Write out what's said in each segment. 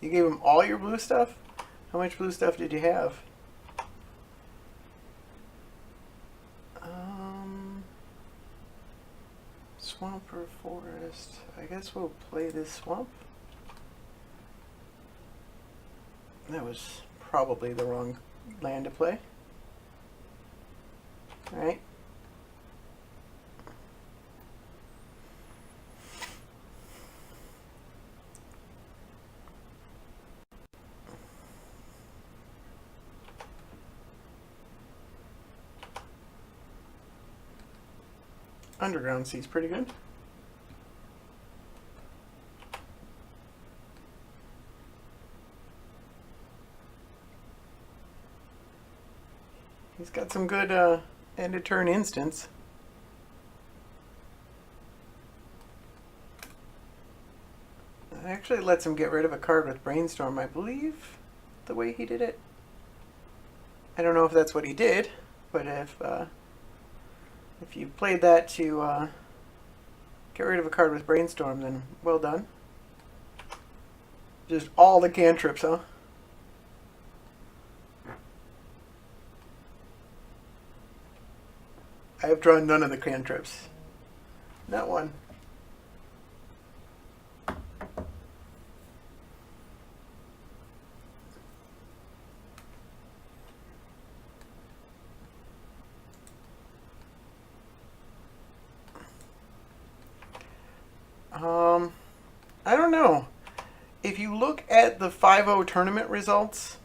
You gave him all your blue stuff? How much blue stuff did you have? Swamp or forest? I guess we'll play this swamp. That was probably the wrong land to play. Alright. Underground Sea's pretty good. He's got some good end of turn instants. It actually lets him get rid of a card with Brainstorm, I believe, the way he did it. I don't know if that's what he did, but if you played that to get rid of a card with Brainstorm, then well done. Just all the cantrips, huh? I have drawn none of the cantrips. Not one. I don't know. If you look at the 5-0 tournament results,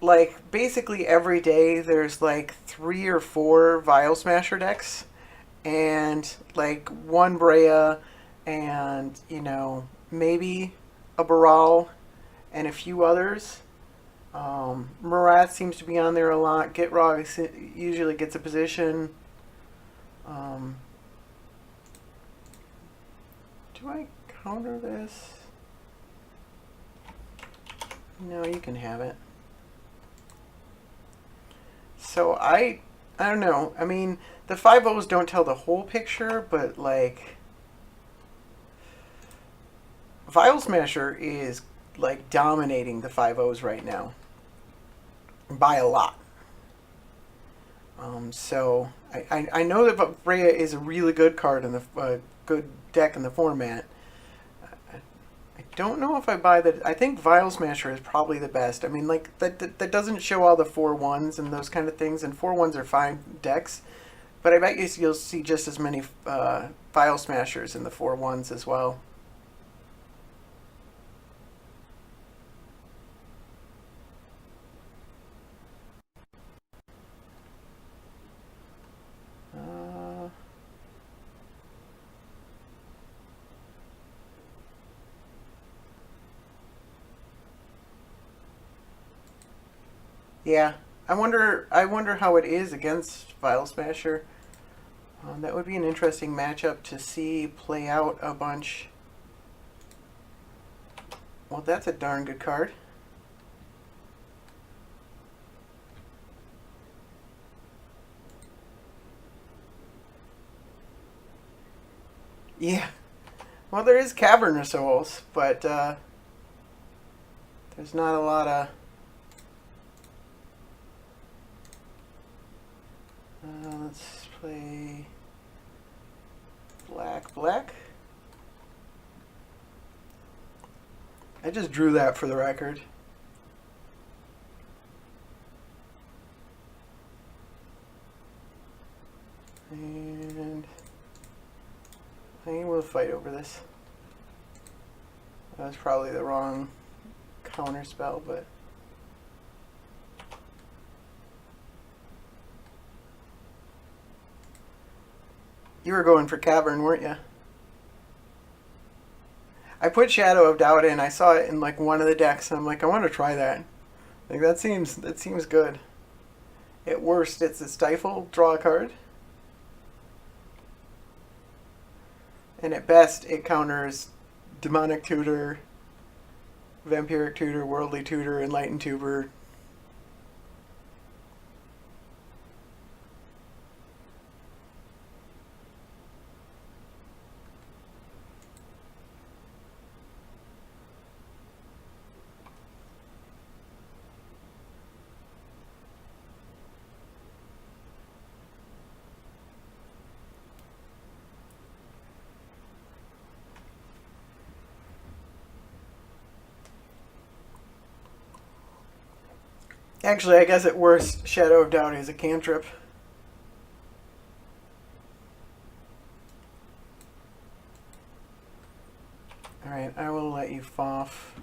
like basically every day there's like 3 or 4 Vial Smasher decks and like one Brea and, you know, maybe a Baral and a few others. Marat seems to be on there a lot. Gitrog usually gets a position. Do I counter this? No, you can have it. So I don't know. I mean, the 5-0s don't tell the whole picture, but like Vial Smasher is like dominating the 5-0s right now by a lot. So I know that Brea is a really good card in the good deck in the format. I don't know if I buy that. I think Vial Smasher is probably the best. I mean, like that doesn't show all the 4-1s and those kind of things, and 4-1s are fine decks, but I bet you'll see just as many Vial Smashers in the 4-1s as well. Yeah, I wonder. I wonder how it is against Vial Smasher. That would be an interesting matchup to see play out a bunch. Well, that's a darn good card. Yeah. Well, there is Cavernous Souls, but there's not a lot of. Let's play black. I just drew that for the record. And I think we'll fight over this. That was probably the wrong counter spell, but you were going for Cavern, weren't you? I put Shadow of Doubt in. I saw it in like one of the decks, and I'm like, I want to try that. Like that seems good. At worst, it's a Stifle, draw a card, and at best, it counters Demonic Tutor, Vampiric Tutor, Worldly Tutor, Enlightened Tutor. Actually, I guess at worst, Shadow of Doubt is a cantrip. Alright, I will let you off.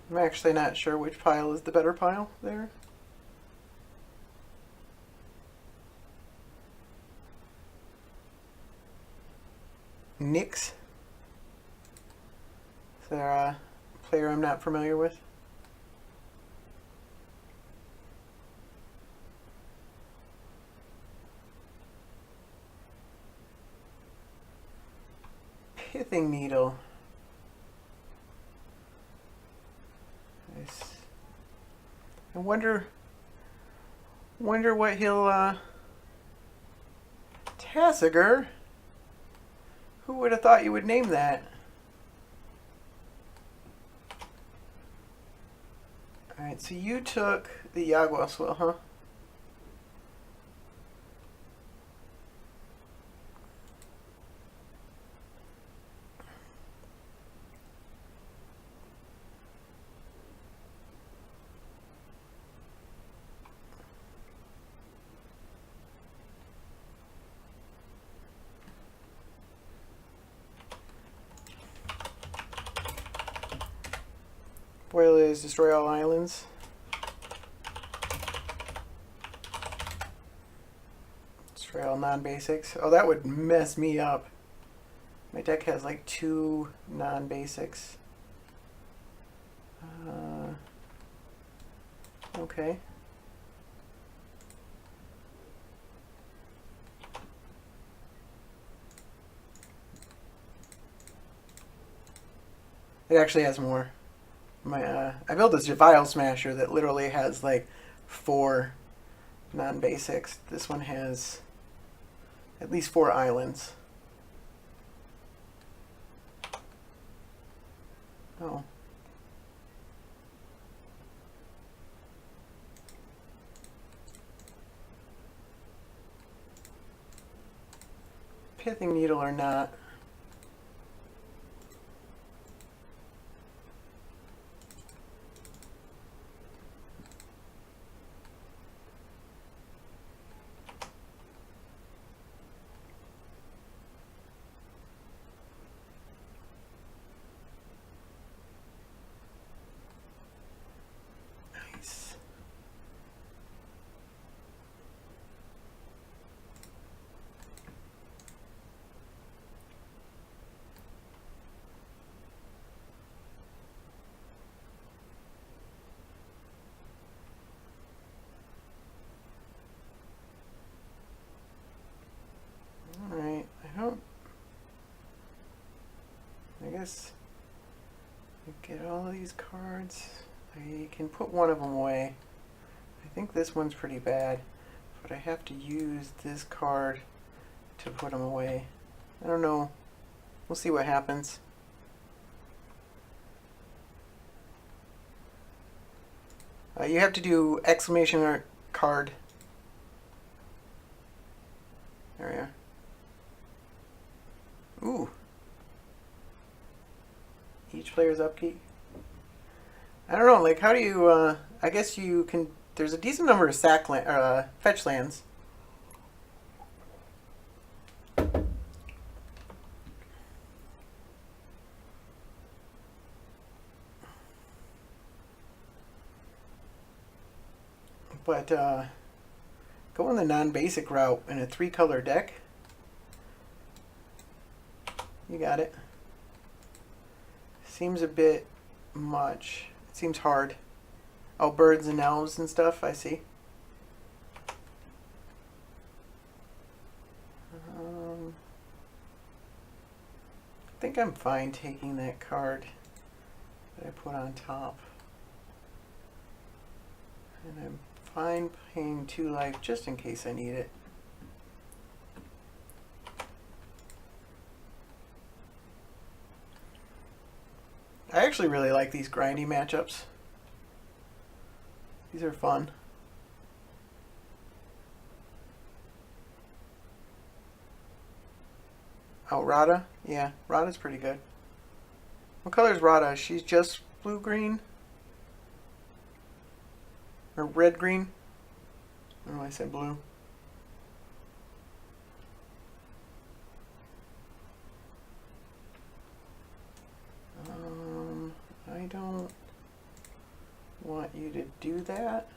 I'm actually not sure which pile is the better pile there. Nyx. Is there a player I'm not familiar with? Pithing Needle. Nice. I wonder what he'll Tasigur? Who would have thought you would name that? Alright, so you took the Yaguaswell, huh? Foil is destroy all islands. Destroy all non-basics. Oh, that would mess me up. My deck has like 2 non-basics. Okay. It actually has more. I built this Vial Smasher that literally has like 4 non-basics. This one has at least 4 islands. Oh. Pithing Needle or not. Nice. Alright, I guess I get all of these cards. I can put one of them away. I think this one's pretty bad, but I have to use this card to put them away. I don't know. We'll see what happens. You have to do exclamation mark card. There we are. Ooh. Each player's upkeep. I don't know, like, how do you, I guess you can, there's a decent number of fetch lands. But, going the non-basic route in a 3-color deck, you got it. Seems a bit much. It seems hard. Oh, birds and elves and stuff, I see. I think I'm fine taking that card that I put on top. And I'm fine paying 2 life just in case I need it. I actually really like these grindy matchups. These are fun. Oh, Rada? Yeah, Rada's pretty good. What color is Rada? She's just blue-green? Or red-green? I don't know why I said blue. I don't want you to do that.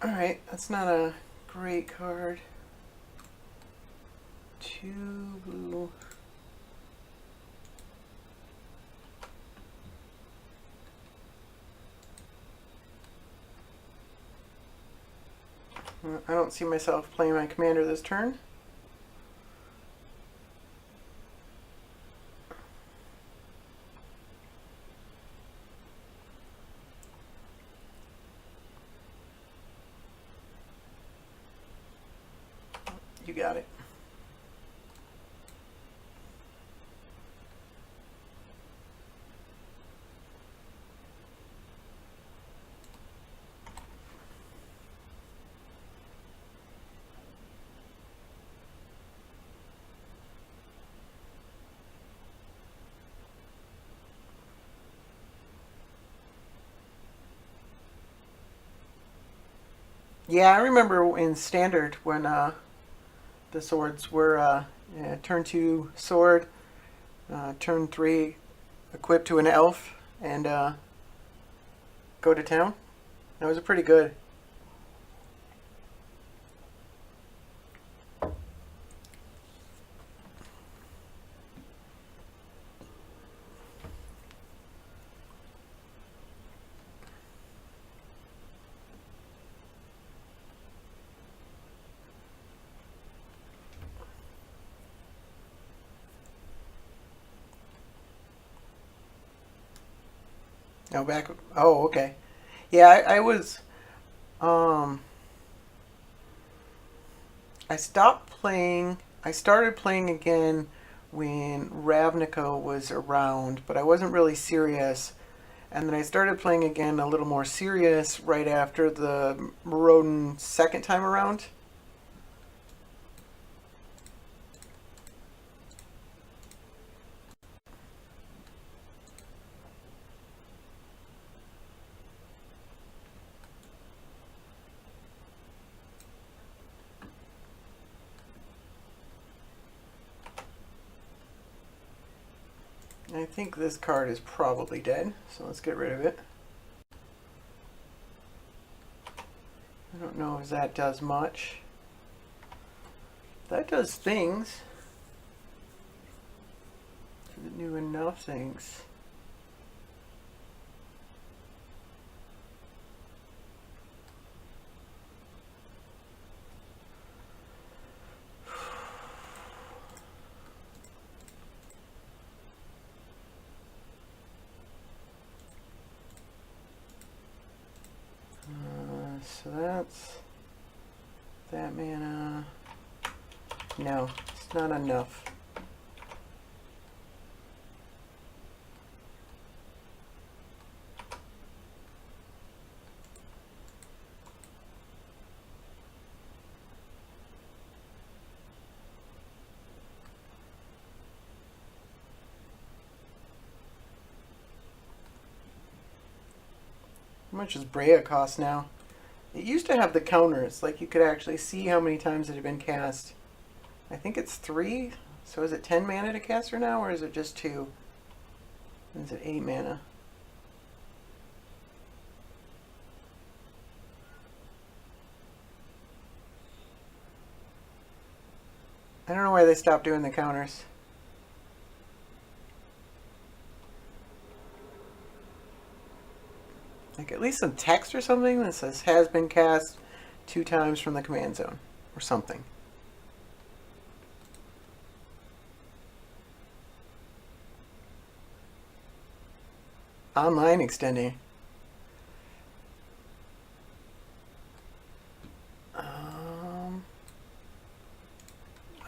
Alright, that's not a great card. 2 blue. I don't see myself playing my commander this turn. You got it. Yeah, I remember in Standard when the swords were yeah, turn 2 sword, turn 3 equipped to an elf, and go to town. That was pretty good. Now back. Oh, okay. Yeah, I was. Um, I stopped playing. I started playing again when Ravnica was around, but I wasn't really serious. And then I started playing again a little more serious right after the Maraudon second time around. I think this card is probably dead, so let's get rid of it. I don't know if that does much. That does things. Does it do enough things? So that's that mana. No, it's not enough. How much does Brea cost now? It used to have the counters, like you could actually see how many times it had been cast. I think it's 3. So is it 10 mana to cast her now, or is it just 2? Is it 8 mana? I don't know why they stopped doing the counters. Like at least some text or something that says has been cast 2 times from the command zone or something. Online extending.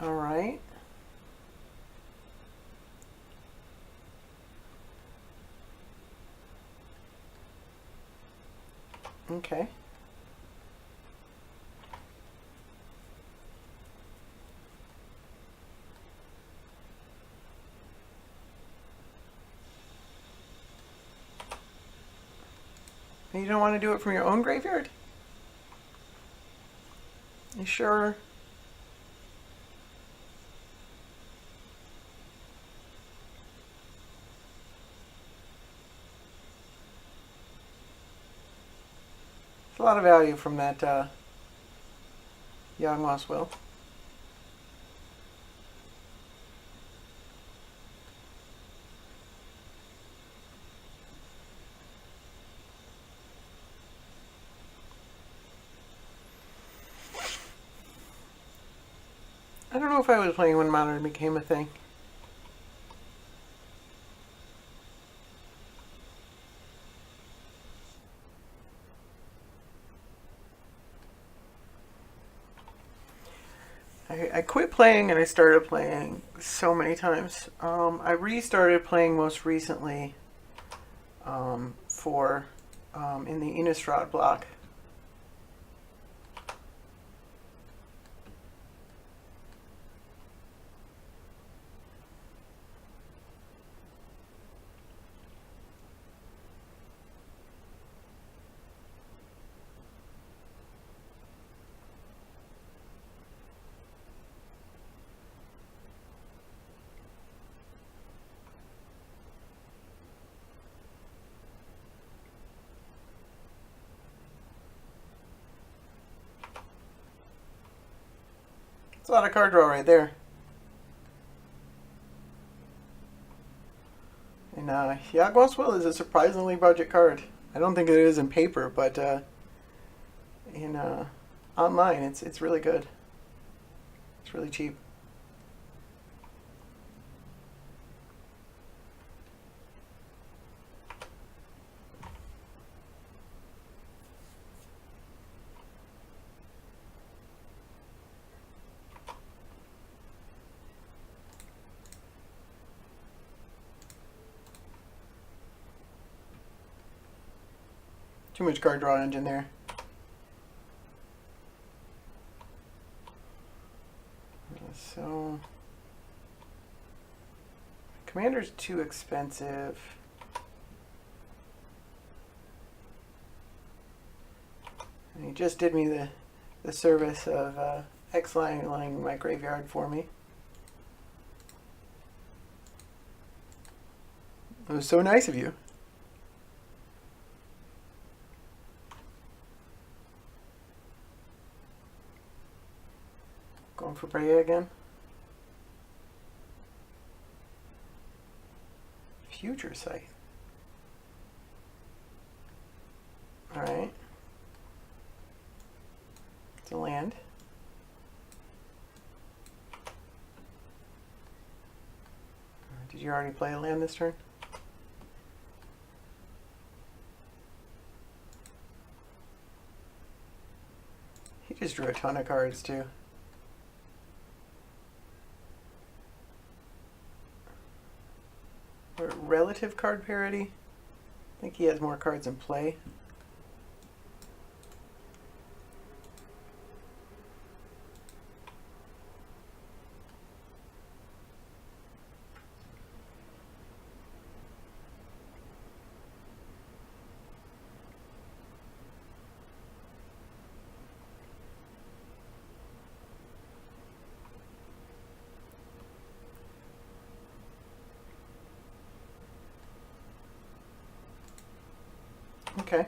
All right. Okay. You don't want to do it from your own graveyard? You sure? There's a lot of value from that Yawgmoth's Will. I don't know if I was playing when Modern became a thing. I quit playing and I started playing so many times. I restarted playing most recently for in the Innistrad block. It's a lot of card draw right there. And Yawgmoth's Will is a surprisingly budget card. I don't think it is in paper, but in online, it's really good. It's really cheap. Too much card draw engine there. So, Commander's too expensive. And he just did me the service of exiling my graveyard for me. It was so nice of you. Going for Brea again. Future Sight. Alright. It's a land. Did you already play a land this turn? He just drew a ton of cards too. Or relative card parity. I think he has more cards in play. Okay.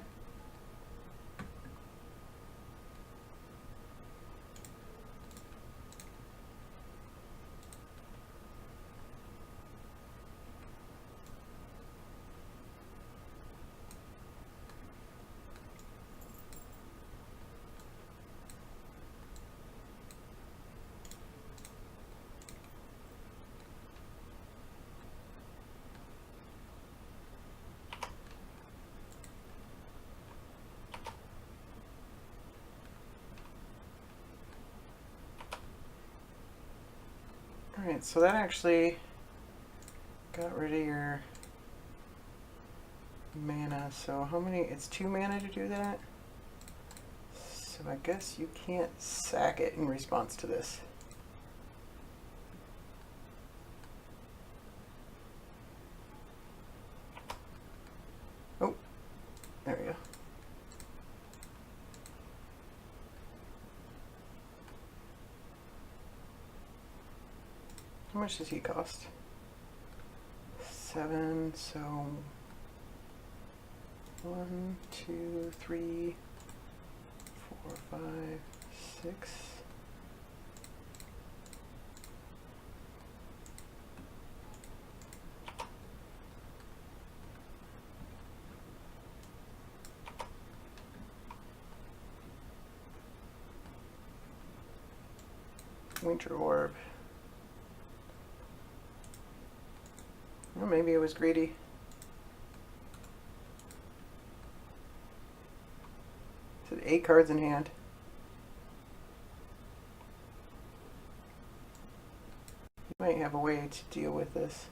Alright, so that actually got rid of your mana. So how many? It's 2 mana to do that? So I guess you can't sack it in response to this. Oh, there we go. How much does he cost? 7, so 1, 2, 3, 4, 5, 6. Winter Orb. Well, maybe it was greedy. It said 8 cards in hand. You might have a way to deal with this.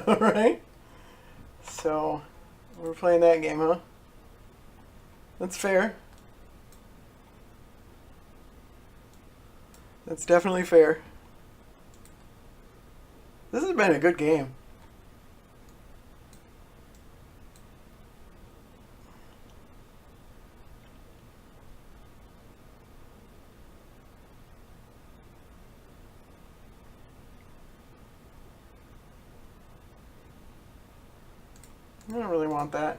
Alright. So, we're playing that game, huh? That's fair. That's definitely fair. This has been a good game. I don't really want that.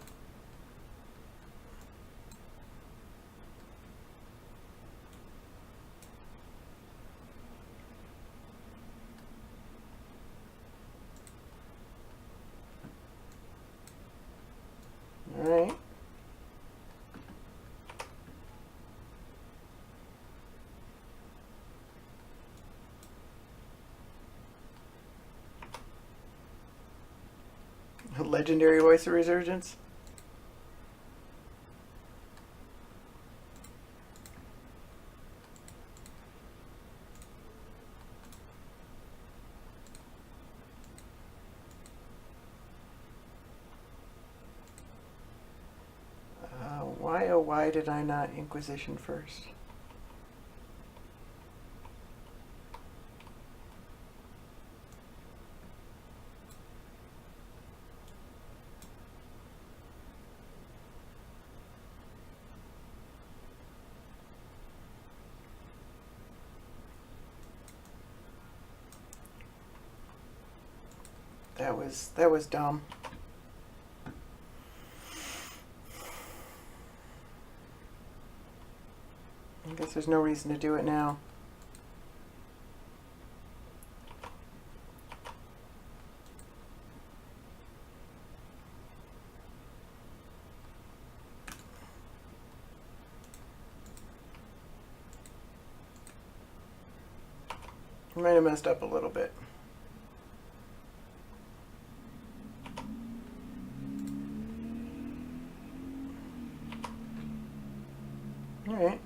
Alright. Legendary Voice of Resurgence. Why, oh why did I not Inquisition first? That was dumb. I guess there's no reason to do it now. I might have messed up a little bit. Alright.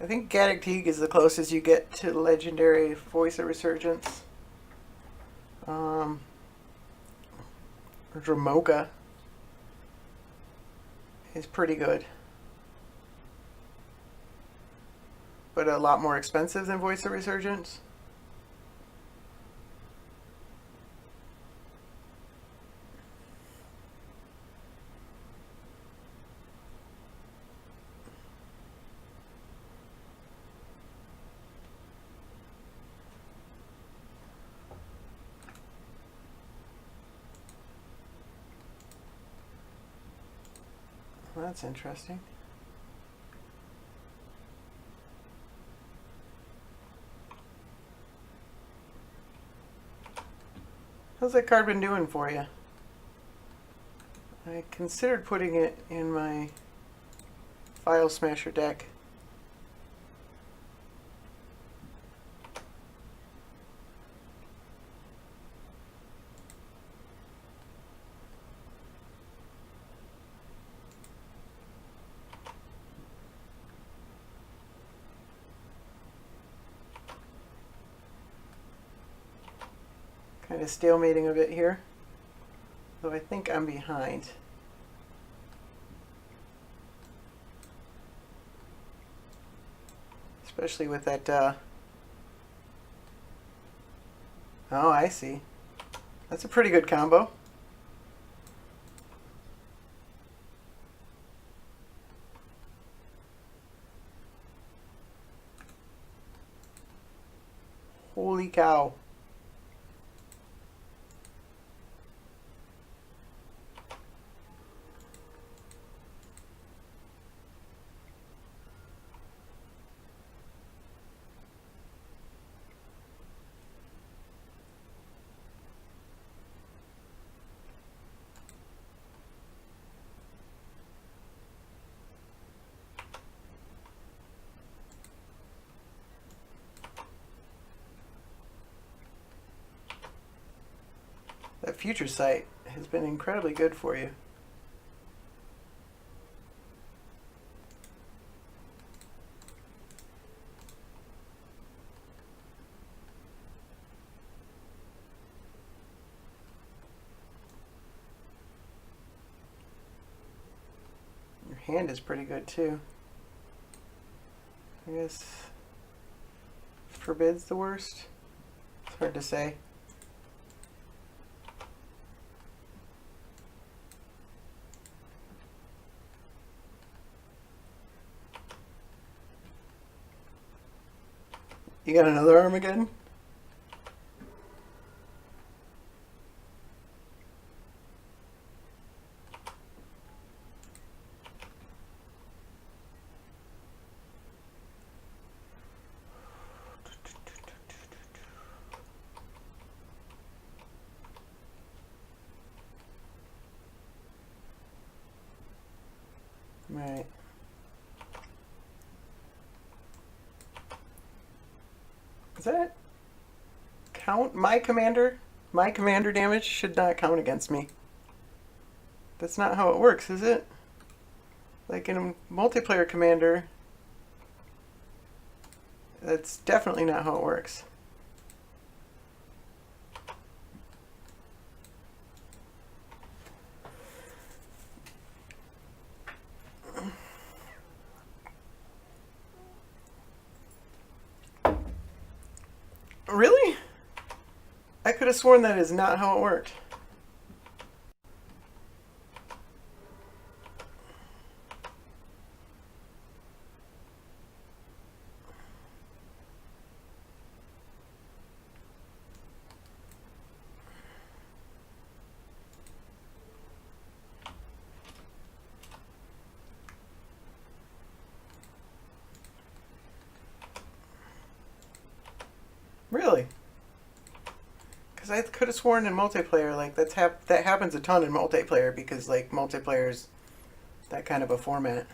I think Gaddock Teague is the closest you get to legendary Voice of Resurgence. Or Dramoka is pretty good. But a lot more expensive than Voice of Resurgence. Well, that's interesting. How's that card been doing for you? I considered putting it in my File Smasher deck. Kind of stalemating a bit here, though I think I'm behind. Especially with that, oh, I see. That's a pretty good combo. Holy cow. That future sight has been incredibly good for you. Your hand is pretty good too. I guess forbid's the worst. It's hard to say. You got another Armageddon? Right. Does that count? My commander damage should not count against me. That's not how it works, is it? Like in a multiplayer commander, that's definitely not how it works. Really? I could have sworn that is not how it worked. Really? Because I could have sworn in multiplayer, like that happens a ton in multiplayer because like multiplayer's that kind of a format.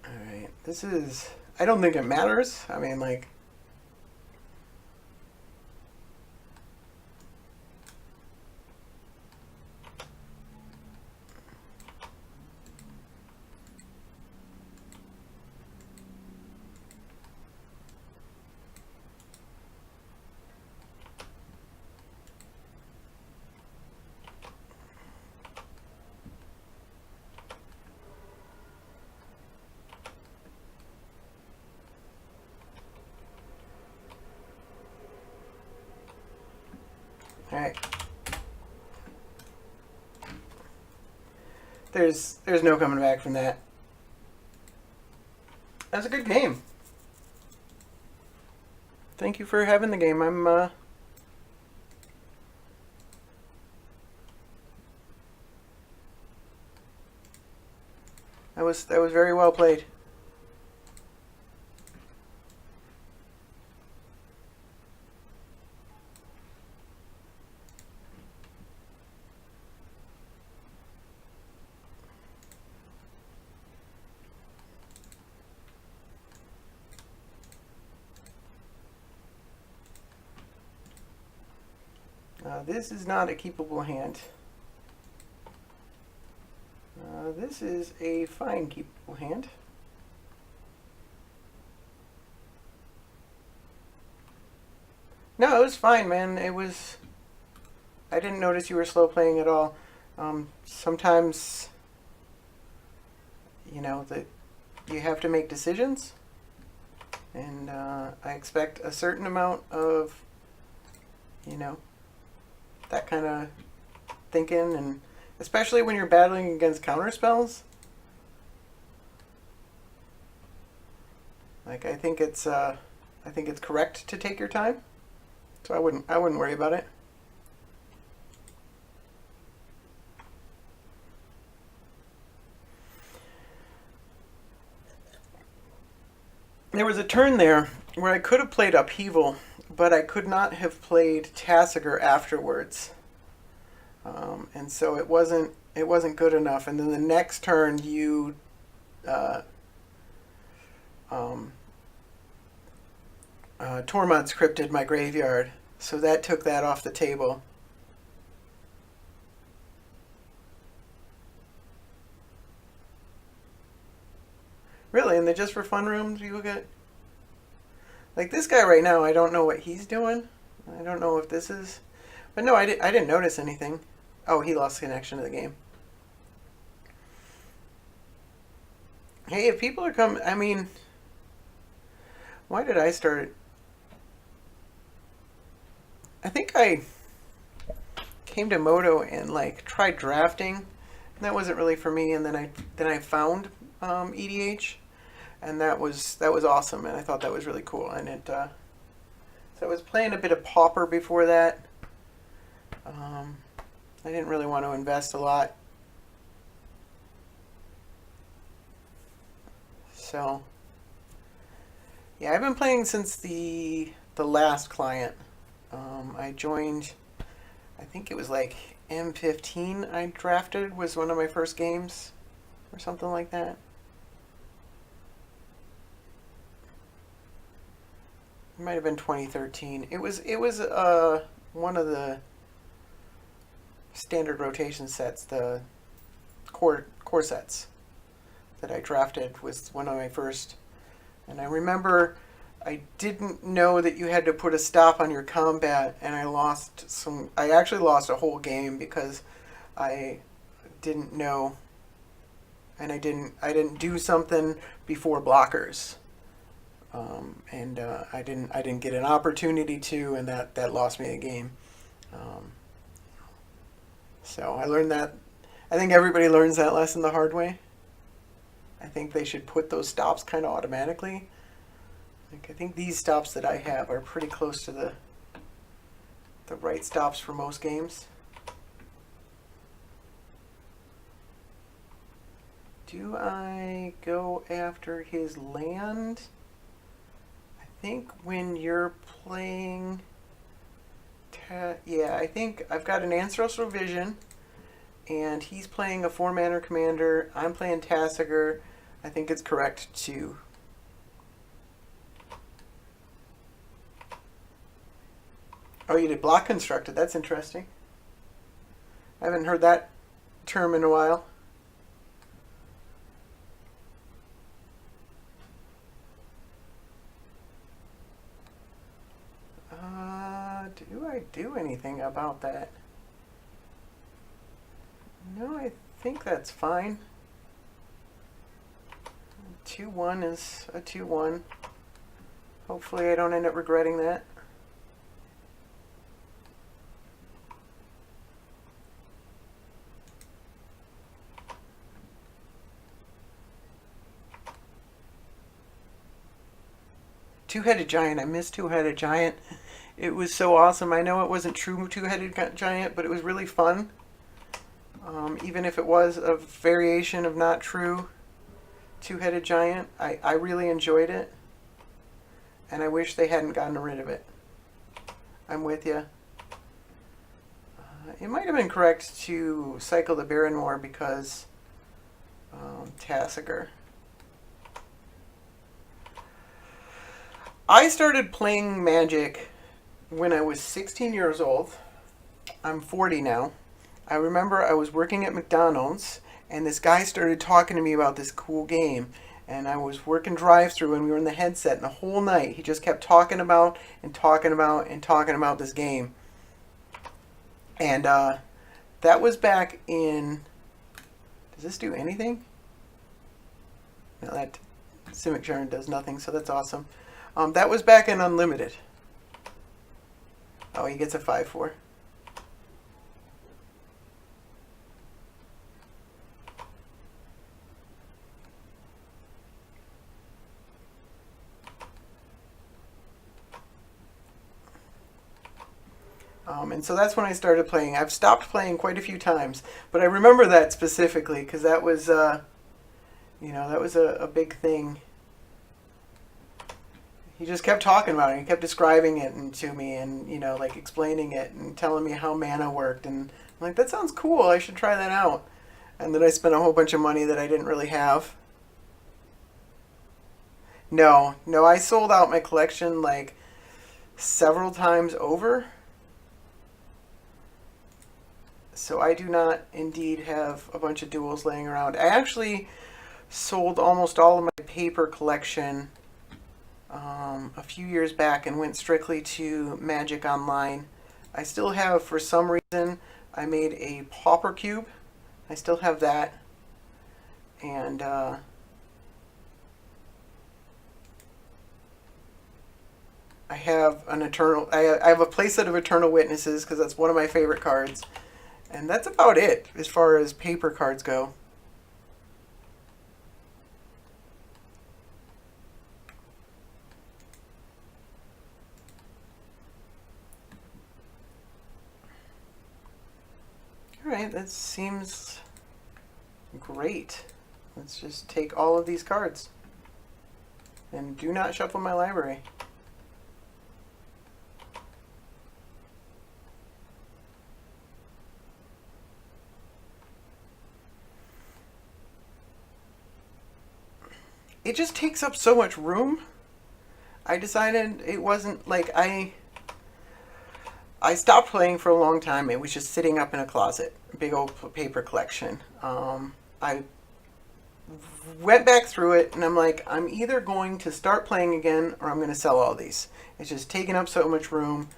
All right, this is. I don't think it matters. I mean, like. All right. There's no coming back from that. That's a good game. Thank you for having the game. That was very well played. This is not a keepable hand. This is a fine keepable hand. No, it was fine, man. It was... I didn't notice you were slow playing at all. Sometimes, you know, that you have to make decisions. And I expect a certain amount of, you know, that kind of thinking, and especially when you're battling against counter spells. Like, I think it's correct to take your time. So I wouldn't worry about it. There was a turn there where I could have played Upheaval, but I could not have played Tasigur afterwards, and so it wasn't good enough. And then the next turn, you Tormod scripted my graveyard, so that took that off the table. Really, and the just for fun rooms you get. Like this guy right now, I don't know what he's doing. I don't know if this is, but no, I didn't notice anything. Oh, he lost connection to the game. Hey, if people are coming, I mean, why did I start? I think I came to Moto and like tried drafting, and that wasn't really for me. And then I found EDH, and that was awesome, and I thought that was really cool. And so I was playing a bit of Pauper before that. I didn't really want to invest a lot, so yeah, I've been playing since the last client. I joined, I think it was like M15 I drafted was one of my first games or something like that. It might have been 2013. It was one of the standard rotation sets, the core sets that I drafted was one of my first. And I remember I didn't know that you had to put a stop on your combat, and I actually lost a whole game because I didn't know, and I didn't do something before blockers. And I didn't get an opportunity to, and that lost me a game. So I learned that. I think everybody learns that lesson the hard way. I think they should put those stops kind of automatically. Like, I think these stops that I have are pretty close to the right stops for most games. Do I go after his land? I think when you're playing... yeah, I think I've got an Ancestral Vision, and he's playing a 4-mana commander. I'm playing Tasigur. I think it's correct to... Oh, you did block constructed. That's interesting. I haven't heard that term in a while. Do I do anything about that? No, I think that's fine. 2-1 is a 2-1. Hopefully I don't end up regretting that. Two-headed giant. I missed two-headed giant. It was so awesome. I know it wasn't true two-headed giant, but it was really fun. Even if it was a variation of not true. two-headed giant. I really enjoyed it, and I wish they hadn't gotten rid of it. I'm with you. It might have been correct to cycle the Baron more because Tasigur. I started playing Magic when I was 16 years old. I'm 40 now. I remember I was working at McDonald's and this guy started talking to me about this cool game. And I was working drive-through and we were in the headset and the whole night he just kept talking about and talking about and talking about this game. And that was back in... Does this do anything? No, that Simic Jarn does nothing, so that's awesome. That was back in Unlimited. Oh, he gets a 5/4. And so that's when I started playing. I've stopped playing quite a few times, but I remember that specifically because that was, that was a big thing. He just kept talking about it. He kept describing it to me and, like explaining it and telling me how mana worked. And I'm like, that sounds cool. I should try that out. And then I spent a whole bunch of money that I didn't really have. No, I sold out my collection like several times over. So I do not indeed have a bunch of duels laying around. I actually sold almost all of my paper collection a few years back and went strictly to Magic Online. I still have, for some reason, I made a Pauper Cube. I still have that. And I have an Eternal... I have a playset of Eternal Witnesses because that's one of my favorite cards. And that's about it as far as paper cards go. Alright, that seems great. Let's just take all of these cards. And do not shuffle my library. It just takes up so much room. I decided it wasn't like I stopped playing for a long time. It was just sitting up in a closet, big old paper collection. I went back through it and I'm like, I'm either going to start playing again or I'm going to sell all these. It's just taking up so much room.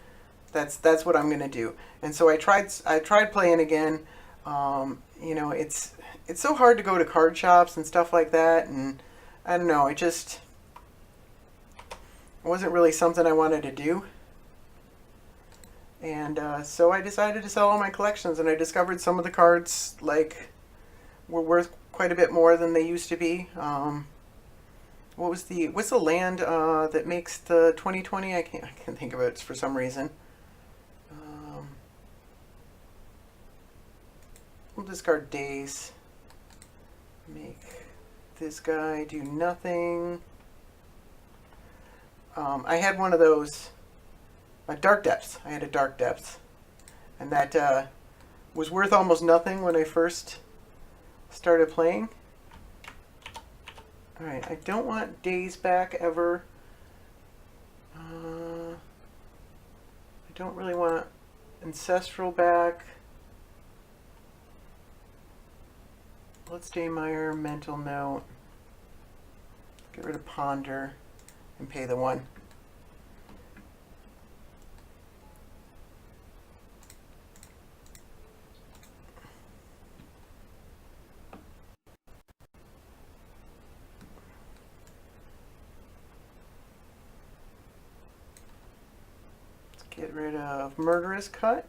That's what I'm going to do. And so I tried playing again. It's so hard to go to card shops and stuff like that, and I don't know, it wasn't really something I wanted to do. And so I decided to sell all my collections, and I discovered some of the cards were worth quite a bit more than they used to be. What's the land that makes the 2020? I can't think of it for some reason. We'll discard days. Make this guy do nothing. I had one of those Dark Depths. I had a Dark Depths, and that was worth almost nothing when I first started playing. Alright, I don't want days back ever. I don't really want Ancestral back. Bloodstainmire, Mental Note. Get rid of Ponder and pay the 1. Let's get rid of Murderous Cut.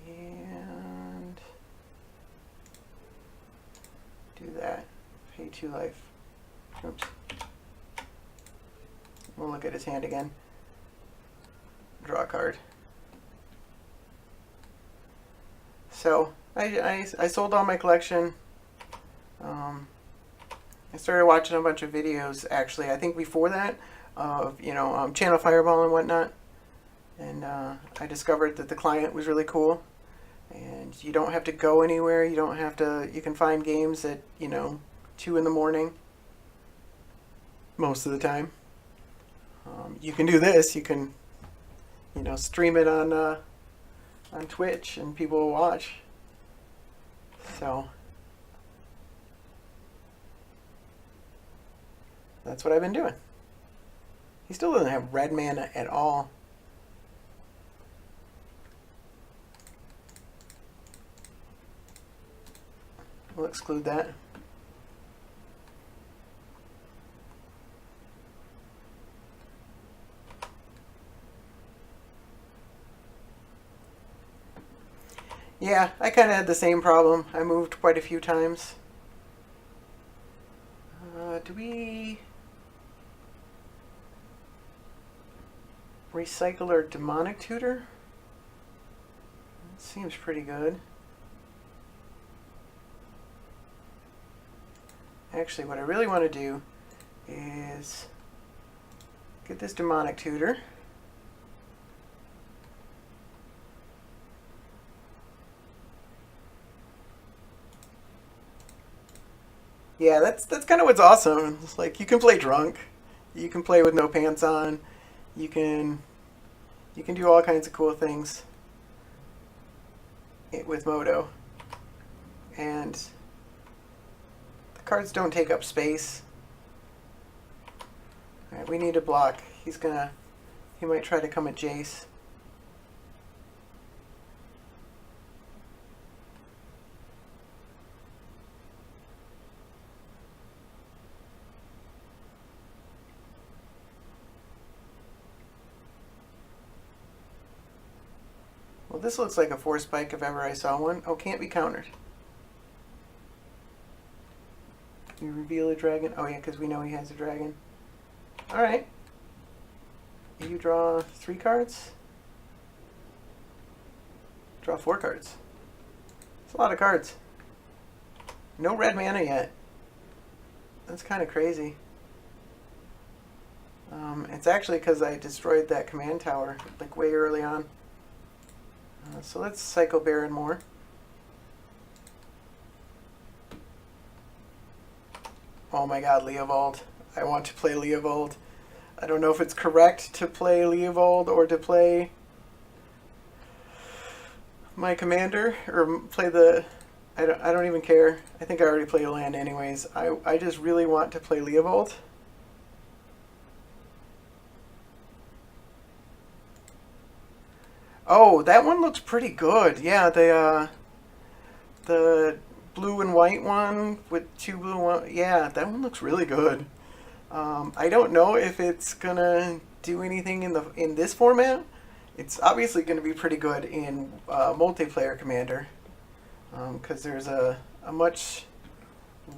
And do that. Pay 2 life. Oops. We'll look at his hand again. Draw a card. So I sold all my collection. I started watching a bunch of videos, actually, I think before that, of, Channel Fireball and whatnot. And I discovered that the client was really cool. And you don't have to go anywhere. You don't have to, you can find games at, 2 in the morning most of the time. You can do this. You can, stream it on Twitch and people will watch. So that's what I've been doing. He still doesn't have red mana at all. We'll exclude that. Yeah, I kind of had the same problem. I moved quite a few times. Do we recycle our demonic tutor? That seems pretty good. Actually, what I really want to do is get this demonic tutor. Yeah, that's kind of what's awesome. It's like you can play drunk, you can play with no pants on, you can do all kinds of cool things with Moto, and the cards don't take up space. All right, we need to block. He might try to come at Jace. Well, this looks like a force spike if ever I saw one. Oh, can't be countered. You reveal a dragon. Oh yeah, because we know he has a dragon. Alright. You draw 3 cards? Draw 4 cards. It's a lot of cards. No red mana yet. That's kind of crazy. It's actually because I destroyed that command tower like way early on. So let's cycle Baron more. Oh my god, Leovold. I want to play Leovold. I don't know if it's correct to play Leovold or to play my commander or play the... I don't even care. I think I already played a land anyways. I just really want to play Leovold. Oh, that one looks pretty good. Yeah, the blue and white one with 2 blue one. Yeah, that one looks really good. I don't know if it's gonna do anything in this format. It's obviously going to be pretty good in multiplayer Commander, because there's a much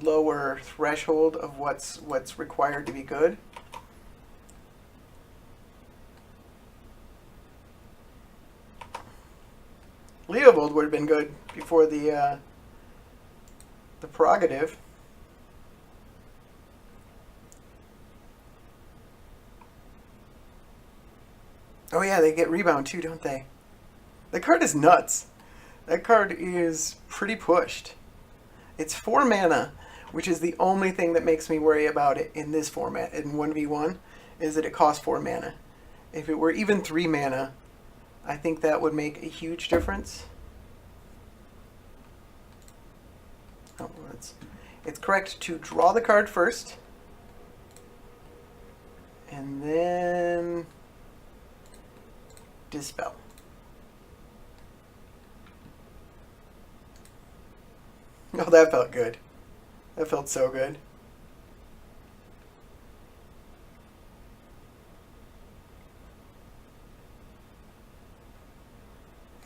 lower threshold of what's required to be good. Leovold would have been good before the prerogative. Oh yeah, they get rebound too, don't they? That card is nuts. That card is pretty pushed. It's 4 mana, which is the only thing that makes me worry about it in this format, in 1v1, is that it costs 4 mana. If it were even 3 mana, I think that would make a huge difference. Oh, it's correct to draw the card first, and then dispel. Oh, that felt good. That felt so good.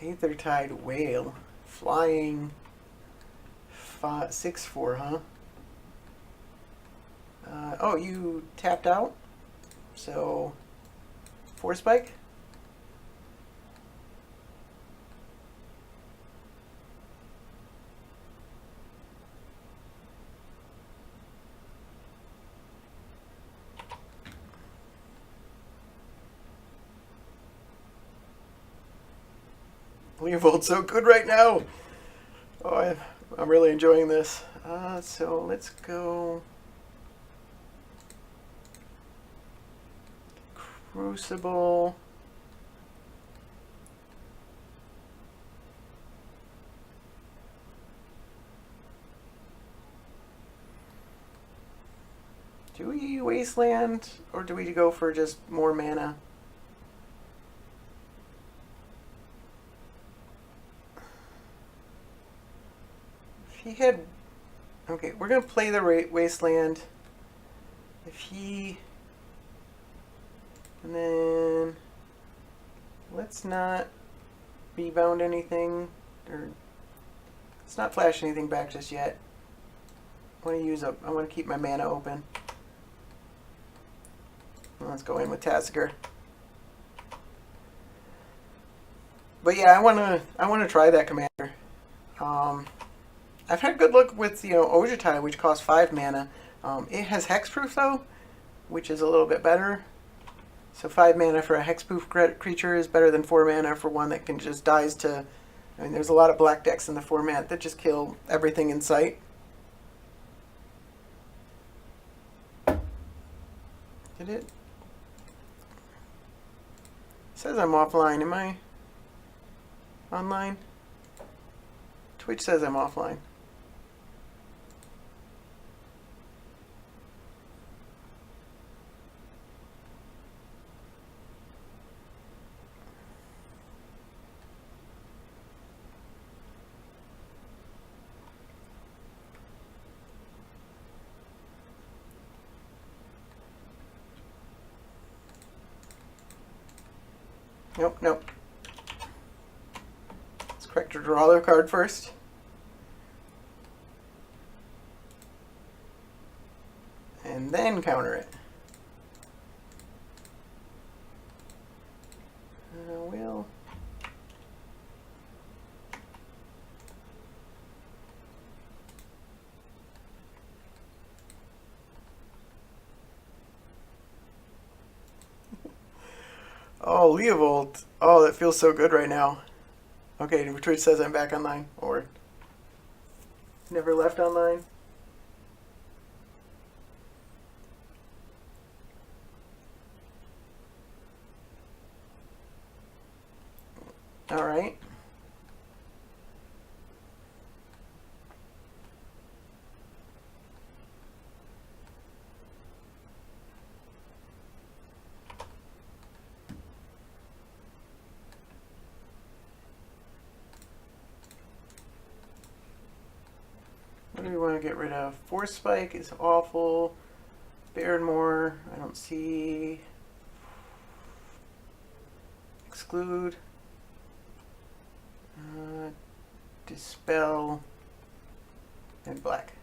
Aethertide Whale. Flying 6/4, huh? Oh, you tapped out? So, 4 spike? Leovold's so good right now. Oh, I'm really enjoying this. So let's go Crucible. Do we Wasteland, or do we go for just more mana? If he had... Okay, we're going to play the Wasteland. If he... And then... Let's not rebound anything, or... Let's not flash anything back just yet. I want to keep my mana open. Let's go in with Tasigur. But yeah, I want to try that commander. I've had good luck with Ojutai, which costs 5 mana. It has hexproof though, which is a little bit better. So 5 mana for a hexproof creature is better than 4 mana for one that can just dies to. I mean, there's a lot of black decks in the format that just kill everything in sight. Did it? Says I'm offline. Am I online? Twitch says I'm offline. Nope, nope. Let's correct to draw their card first. And then counter it. We'll... Oh, Leovold. Oh, that feels so good right now. Okay, Twitch says I'm back online. Or never left online. Alright. What do we want to get rid of? Force Spike is awful. Barrenmore, I don't see. Exclude. Dispel. And black.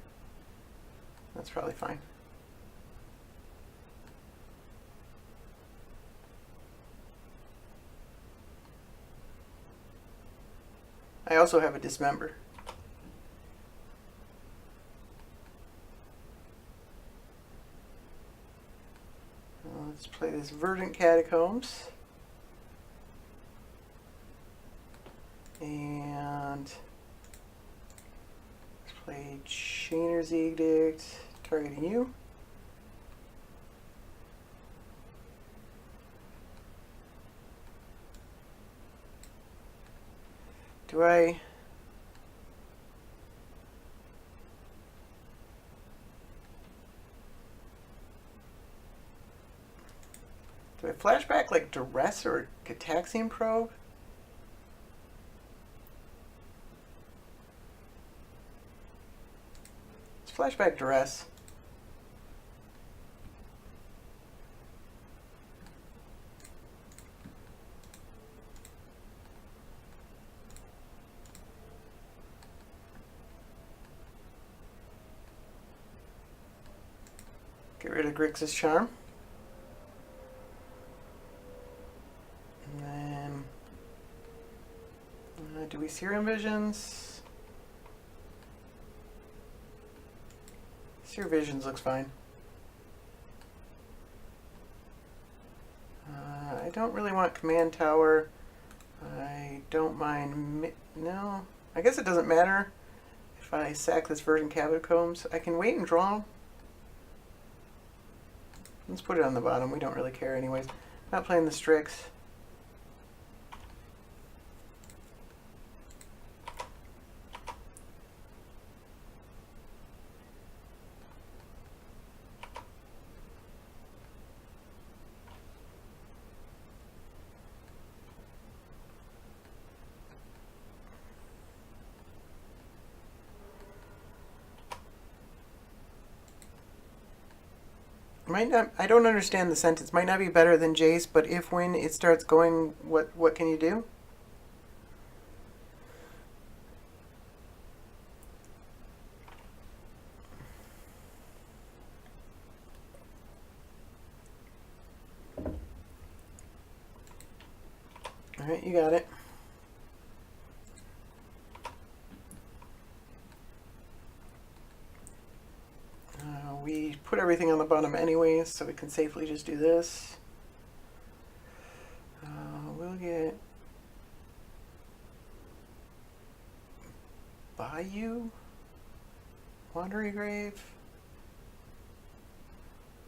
That's probably fine. I also have a Dismember. Let's play this Verdant Catacombs. And let's play Chainer's Edict, targeting you. Do I... Do I flashback like Duress or Cataxian Probe? Let's flashback Duress. Get rid of Grixis Charm. And then... do we Serum Visions? Serum Visions looks fine. I don't really want Command Tower. I don't mind. No, I guess it doesn't matter if I sack this Verdant Catacombs. I can wait and draw. Let's put it on the bottom. We don't really care anyways. Not playing the Strix. Might not. I don't understand the sentence. Might not be better than Jace, but if when it starts going, what can you do? All right, you got it. We put everything on the bottom anyways, so we can safely just do this. We'll get Bayou, Watery Grave.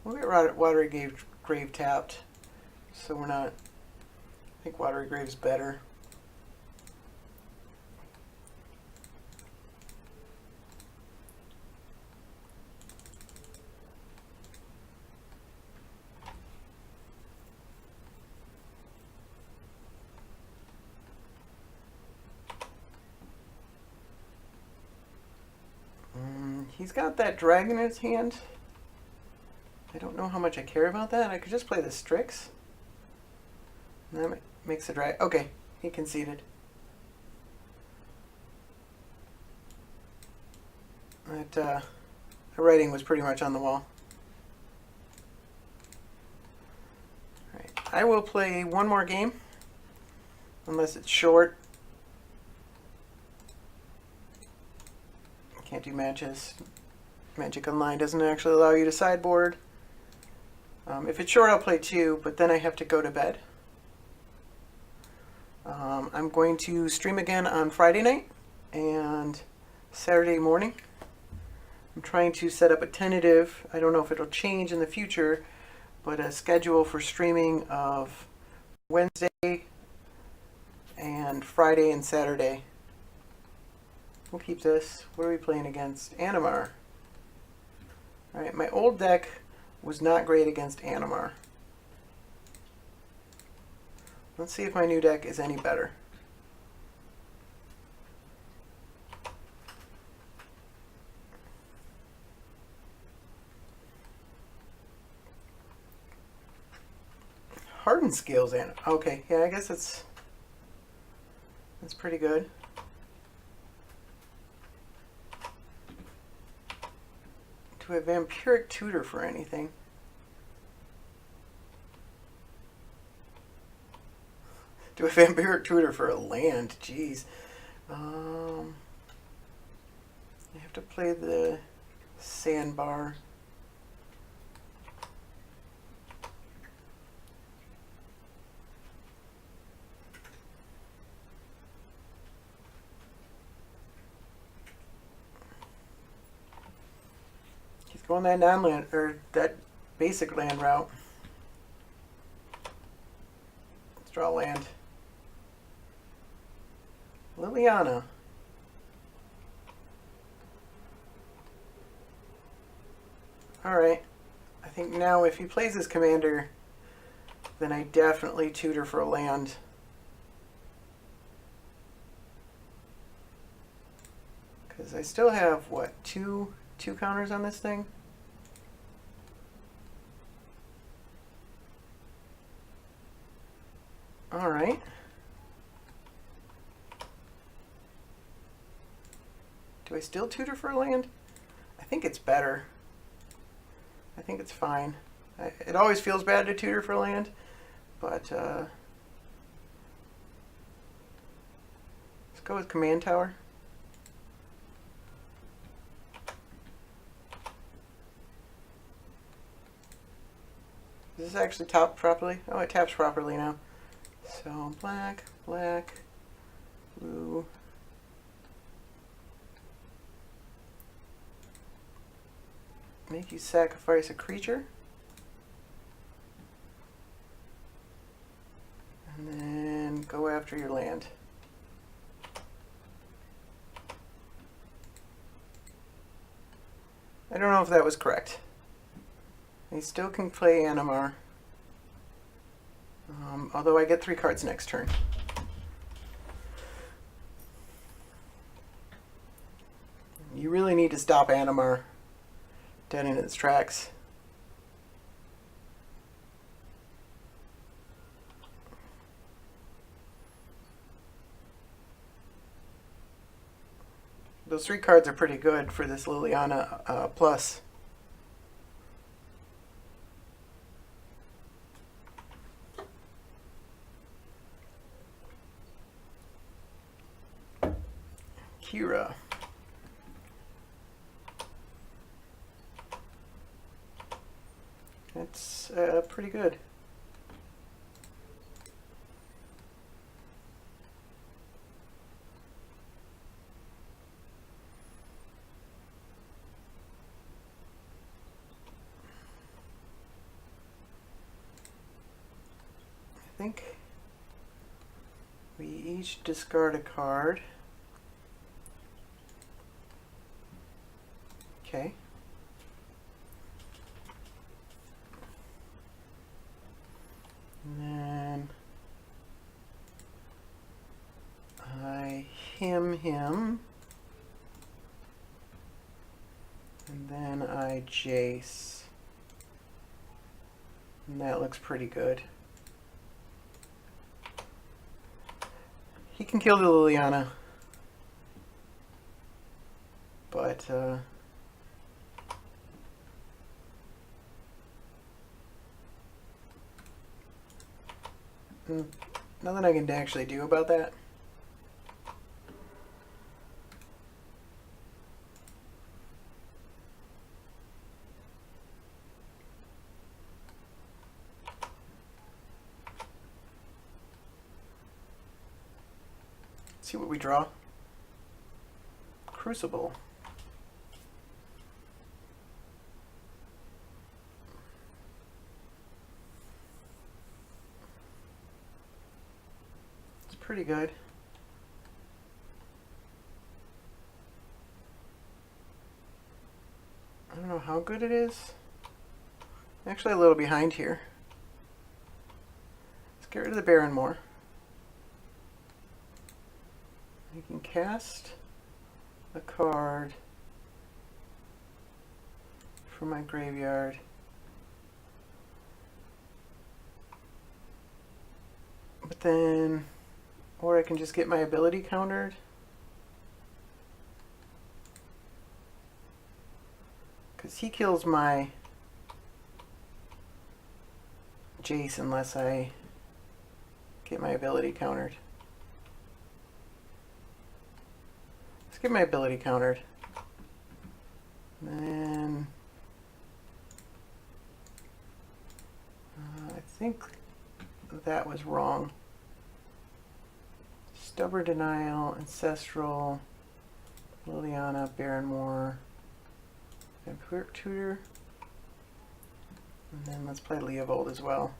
We'll get Watery Grave tapped, so we're not. I think Watery Grave's better. He's got that dragon in his hand. I don't know how much I care about that. I could just play the Strix. And that makes a drag. Okay, he conceded. That the writing was pretty much on the wall. Alright, I will play one more game. Unless it's short. Can't do matches. Magic Online doesn't actually allow you to sideboard. If it's short, I'll play two, but then I have to go to bed. I'm going to stream again on Friday night and Saturday morning. I'm trying to set up a tentative, I don't know if it'll change in the future, but a schedule for streaming of Wednesday and Friday and Saturday. We'll keep this. What are we playing against? Animar. Alright, my old deck was not great against Animar. Let's see if my new deck is any better. Hardened Scales and okay, yeah, I guess that's pretty good. Do a Vampiric Tutor for anything? Do a Vampiric Tutor for a land? Jeez. I have to play the Sandbar. Going that non-land, or that basic land route. Let's draw land. Liliana. Alright. I think now if he plays his commander, then I definitely tutor for a land. Because I still have, what, two counters on this thing? Alright. Do I still tutor for a land? I think it's better. I think it's fine. It always feels bad to tutor for land, but let's go with Command Tower. Does this actually tap properly? Oh, it taps properly now. So black, black, blue. Make you sacrifice a creature. And then go after your land. I don't know if that was correct. He still can play Animar. Although I get 3 cards next turn. You really need to stop Animar dead in its tracks. Those 3 cards are pretty good for this Liliana plus. Kira. That's pretty good. I think we each discard a card. Okay. And then I him. And then I Jace. And that looks pretty good. He can kill the Liliana. But nothing I can actually do about that. Let's see what we draw. Crucible. Pretty good. I don't know how good it is. Actually a little behind here. Let's get rid of the Baron more. I can cast a card from my graveyard. But then or I can just get my ability countered. Because he kills my Jace unless I get my ability countered. Let's get my ability countered. And then I think that was wrong. Stubborn Denial, Ancestral, Liliana, Barrenmore, Vampiric Tutor, and then let's play Leovold as well.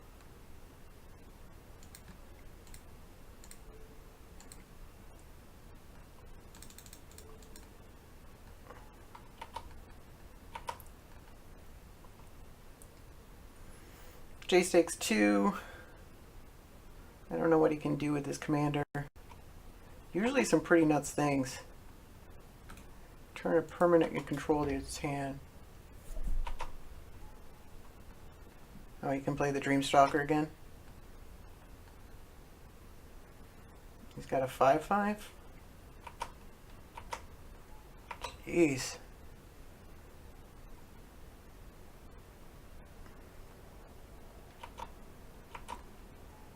Jace takes 2. I don't know what he can do with his commander. Usually some pretty nuts things. Turn a permanent you control to its hand. Oh, you can play the Dreamstalker again. He's got a 5/5. Jeez.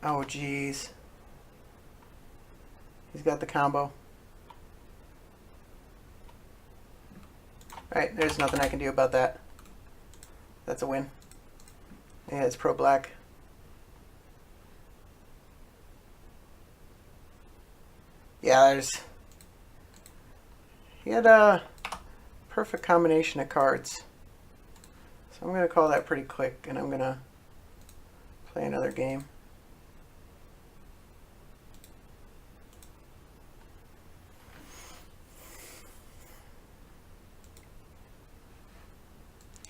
Oh, jeez. He's got the combo. Alright, there's nothing I can do about that. That's a win. Yeah, it's pro-black. Yeah, he had a perfect combination of cards. So I'm going to call that pretty quick, and I'm going to play another game.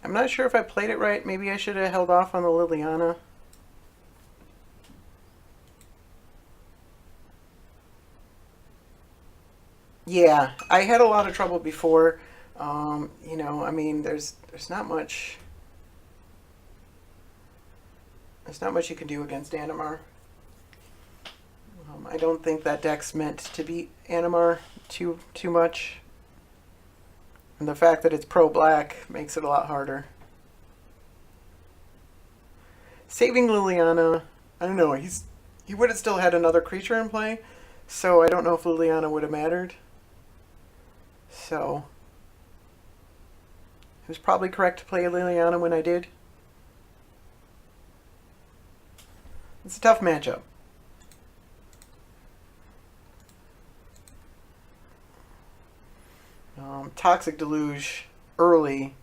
I'm not sure if I played it right. Maybe I should have held off on the Liliana. Yeah, I had a lot of trouble before. You know, I mean, there's not much. There's not much you can do against Animar. I don't think that deck's meant to beat Animar too much. And the fact that it's pro-black makes it a lot harder. Saving Liliana, I don't know, he would have still had another creature in play, so I don't know if Liliana would have mattered. So it was probably correct to play Liliana when I did. It's a tough matchup. Toxic Deluge early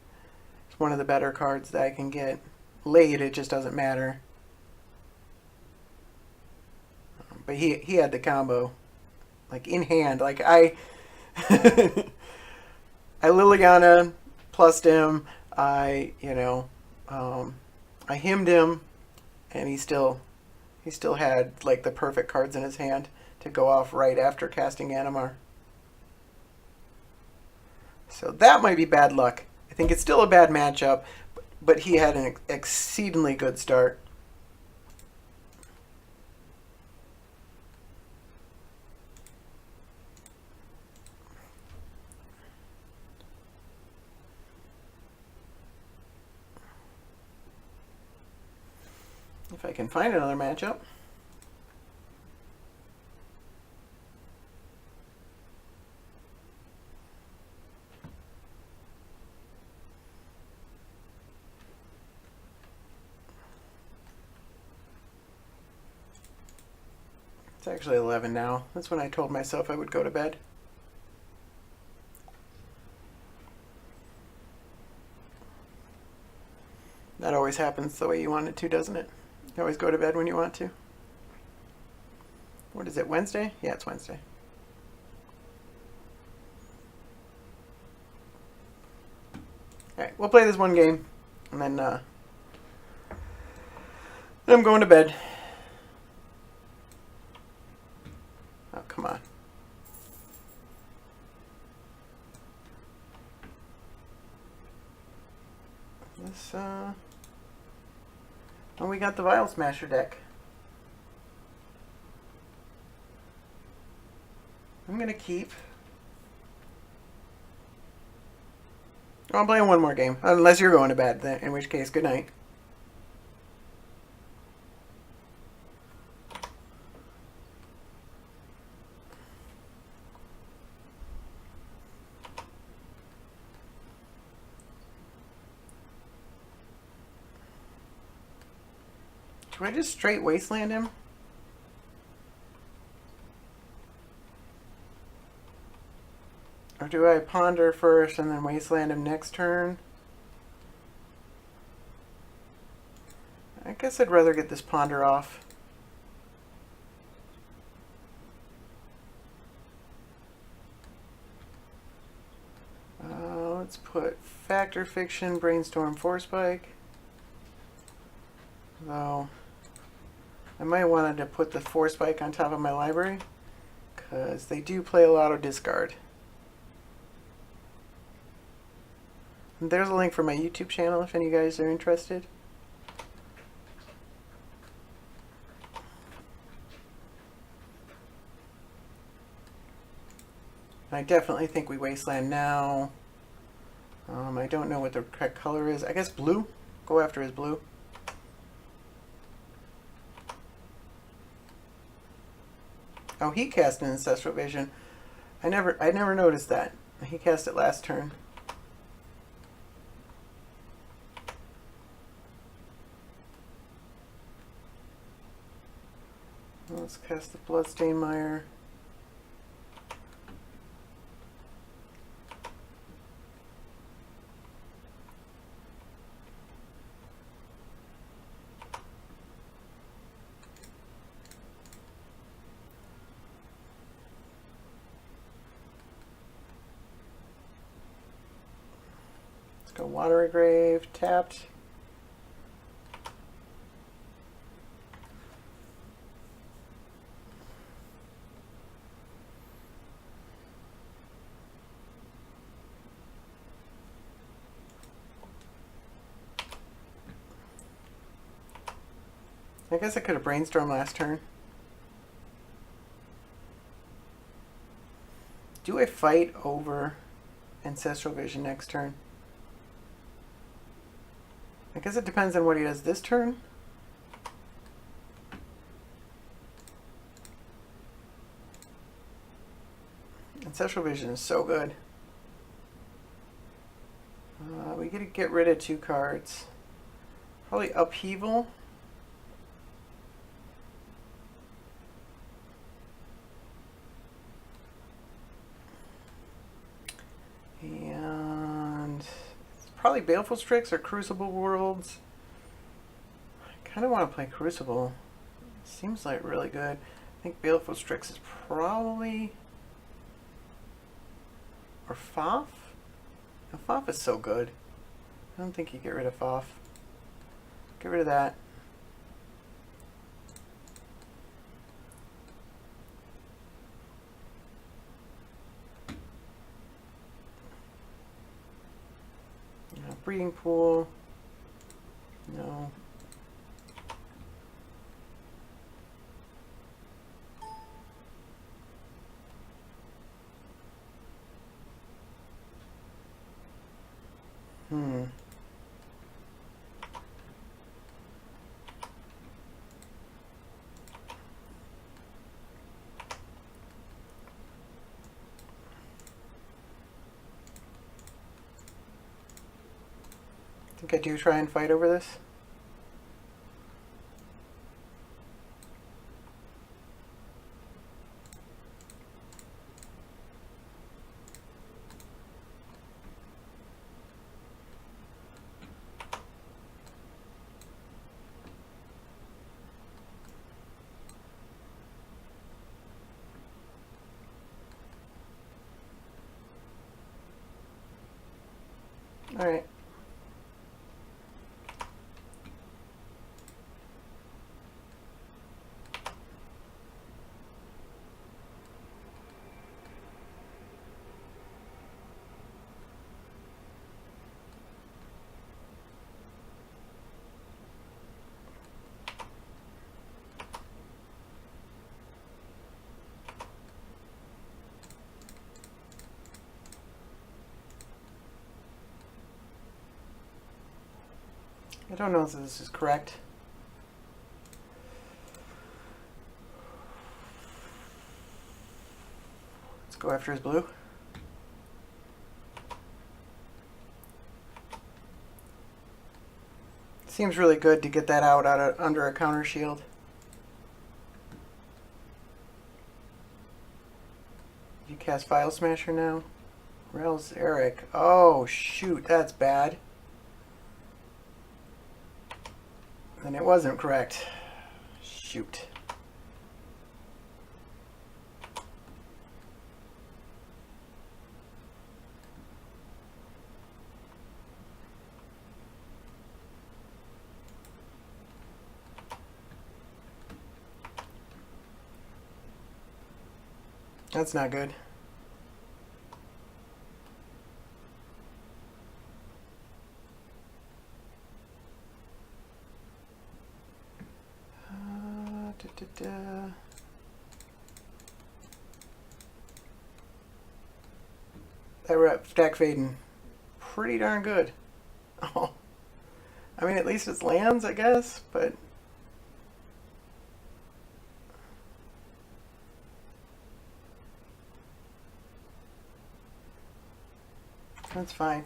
is one of the better cards that I can get. Late, it just doesn't matter. But he had the combo, like in hand. Like I Liliana plussed him. I himmed him, and he still had like the perfect cards in his hand to go off right after casting Animar. So that might be bad luck. I think it's still a bad matchup, but he had an exceedingly good start. If I can find another matchup. It's actually 11 now. That's when I told myself I would go to bed. That always happens the way you want it to, doesn't it? You always go to bed when you want to. What is it, Wednesday? Yeah, it's Wednesday. Alright, we'll play this one game, and then I'm going to bed. Oh, come on. This, oh, we got the Vial Smasher deck. I'm going to keep. Oh, I'm playing one more game. Unless you're going to bed, then, in which case, good night. Do I just straight wasteland him? Or do I ponder first and then wasteland him next turn? I guess I'd rather get this ponder off. Let's put Factor Fiction, Brainstorm, Force Spike. Though I might want to put the Force Spike on top of my library, because they do play a lot of discard. And there's a link for my YouTube channel if any of you guys are interested. I definitely think we wasteland now. I don't know what the correct color is. I guess blue? Go after his blue. Oh, he cast an Ancestral Vision. I never noticed that. He cast it last turn. Let's cast the Bloodstained Mire. Let's go Watery Grave, tapped. I guess I could have brainstormed last turn. Do I fight over Ancestral Vision next turn? I guess it depends on what he does this turn. Ancestral Vision is so good. We get to get rid of 2 cards. Probably Upheaval. And probably Baleful Strix or Crucible Worlds. I kind of want to play Crucible. Seems like really good. I think Baleful Strix is probably... Or Foff? No, Foff is so good. I don't think you get rid of Foff. Get rid of that. Breeding Pool. No. I think I do try and fight over this. All right. I don't know if this is correct. Let's go after his blue. Seems really good to get that out of, under a counter shield. You cast File Smasher now? Rails Eric. Oh shoot, that's bad. And it wasn't correct. Shoot. That's not good. That stack fading pretty darn good. Oh, I mean, at least it's lands, I guess, but that's fine.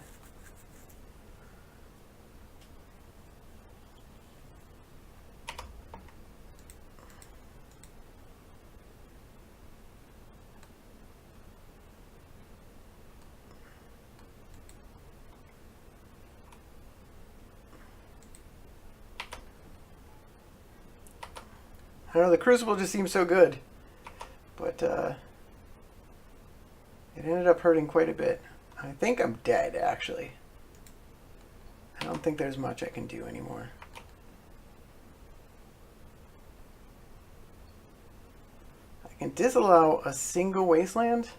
I know the Crucible just seems so good, but it ended up hurting quite a bit. I think I'm dead, actually. don't think there's much I can do anymore. I can disallow a single wasteland.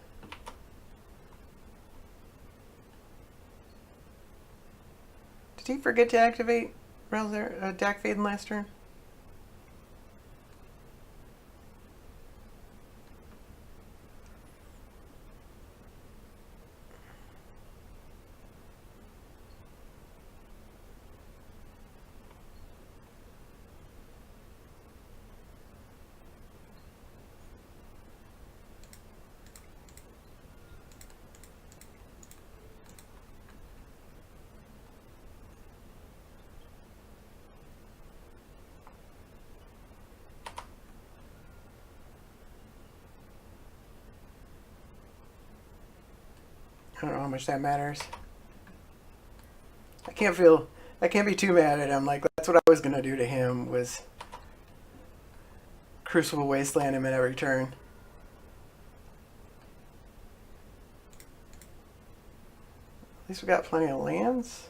Did he forget to activate Dak Faden last turn? I don't know how much that matters. I can't be too mad at him. Like, that's what I was gonna do to him, was Crucible Wasteland him at every turn. At least we got plenty of lands.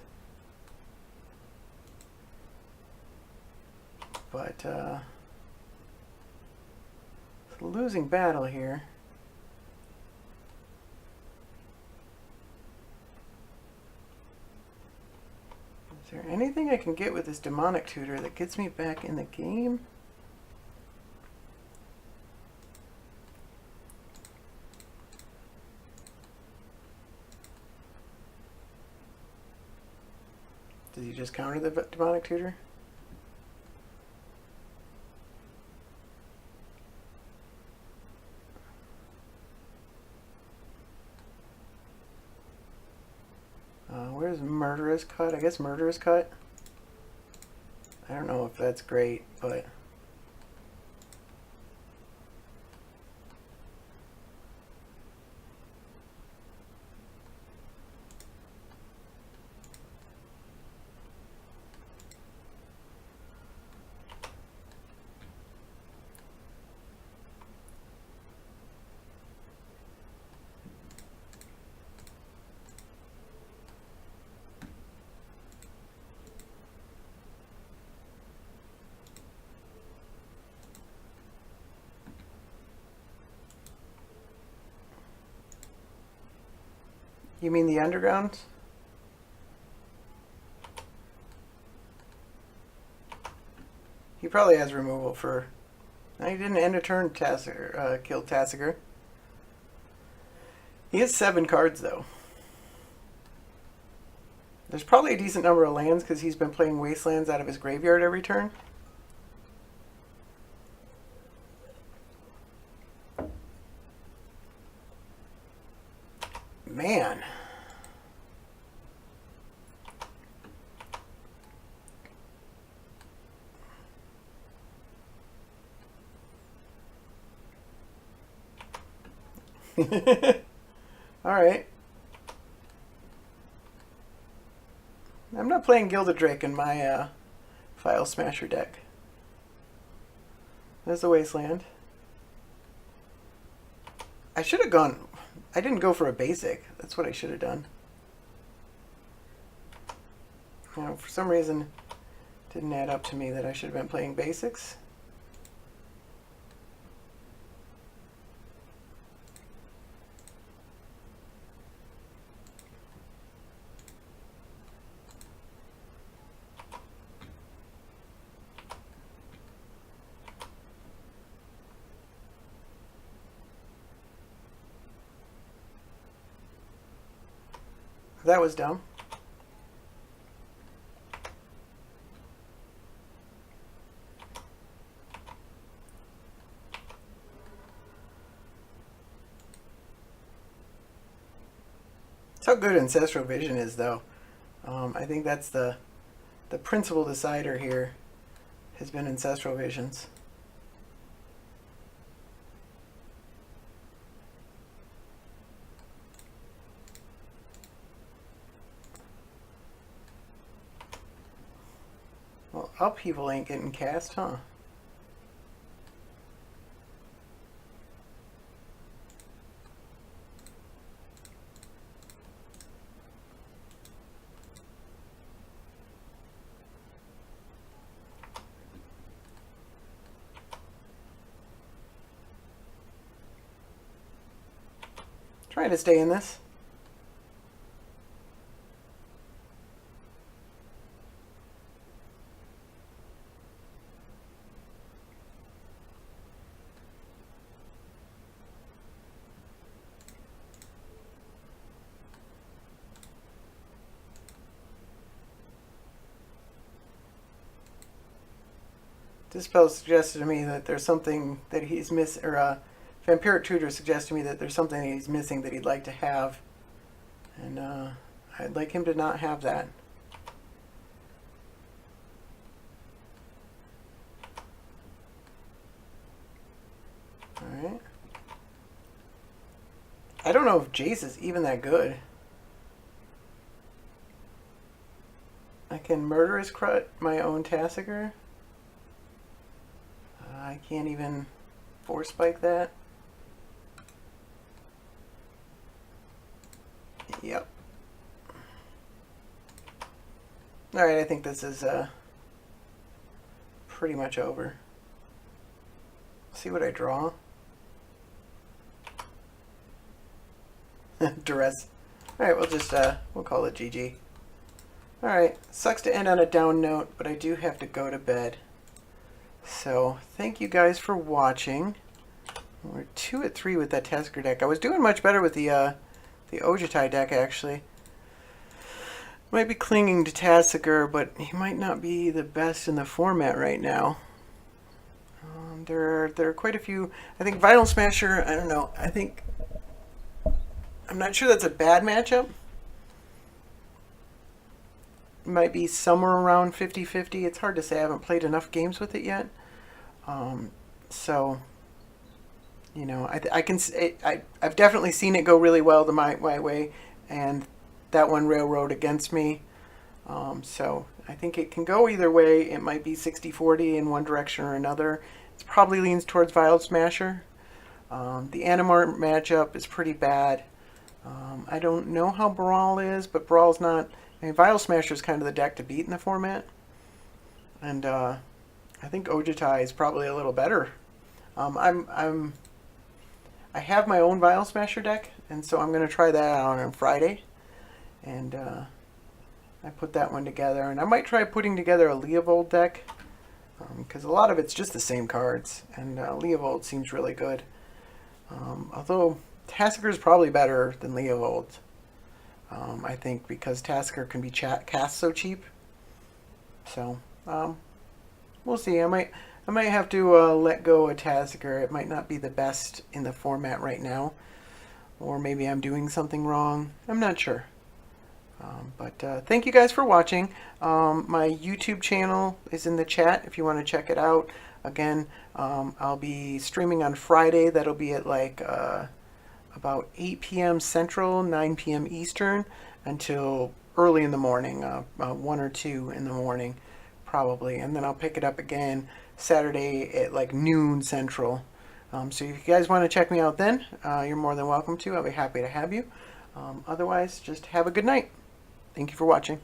But it's a losing battle here. Is there anything I can get with this Demonic Tutor that gets me back in the game? Did he just counter the Demonic Tutor? Where's Murderous Cut? I guess Murderous Cut. I don't know if that's great, but... You mean the Underground? He probably has removal for... No, he didn't end a turn killed Tasigur. He has 7 cards, though. There's probably a decent number of lands because he's been playing Wastelands out of his graveyard every turn. Man. Alright. I'm not playing Gilded Drake in my File Smasher deck. There's the Wasteland. I should have gone... I didn't go for a basic. That's what I should have done. You know, for some reason, it didn't add up to me that I should have been playing basics. That was dumb. That's how good Ancestral Vision is, though. I think that's the principal decider here has been Ancestral Visions. Well, Upheaval ain't getting cast, huh? Trying to stay in this. This spell suggested to me that there's something that he's missing, or Vampiric Tutor suggests to me that there's something that he's missing that he'd like to have. And I'd like him to not have that. Alright. I don't know if Jace is even that good. I can Murderous Crut my own Tasigur. I can't even Force Spike that. Yep. Alright, I think this is pretty much over. See what I draw. Duress. Alright, we'll just we'll call it GG. Alright, sucks to end on a down note, but I do have to go to bed. So, thank you guys for watching. We're 2 at 3 with that Tasigur deck. I was doing much better with the Ojutai deck, actually. Might be clinging to Tasigur, but he might not be the best in the format right now. There are quite a few. I think Vital Smasher, I don't know. I'm not sure that's a bad matchup. Might be somewhere around 50-50. It's hard to say. I haven't played enough games with it yet. So, you know, I've definitely seen it go really well my way, and that one railroad against me. So I think it can go either way. It might be 60-40 in one direction or another. It probably leans towards Vial Smasher. The Animart matchup is pretty bad. I don't know how Brawl is, but Brawl's not... I mean, Vial Smasher is kind of the deck to beat in the format. And I think Ojutai is probably a little better. I have my own Vial Smasher deck, and so I'm going to try that out on Friday. And I put that one together. And I might try putting together a Leovold deck, because a lot of it's just the same cards. And Leovold seems really good. Although Tasigur is probably better than Leovold. I think because Tasigur can be cast so cheap. So, we'll see. I might have to let go of Tasigur. It might not be the best in the format right now. Or maybe I'm doing something wrong. I'm not sure. But thank you guys for watching. My YouTube channel is in the chat if you want to check it out. Again, I'll be streaming on Friday. That'll be at like... about 8 p.m. Central, 9 p.m. Eastern, until early in the morning, 1 or 2 in the morning, probably. And then I'll pick it up again Saturday at like noon Central. So if you guys want to check me out then, you're more than welcome to. I'll be happy to have you. Otherwise, just have a good night. Thank you for watching.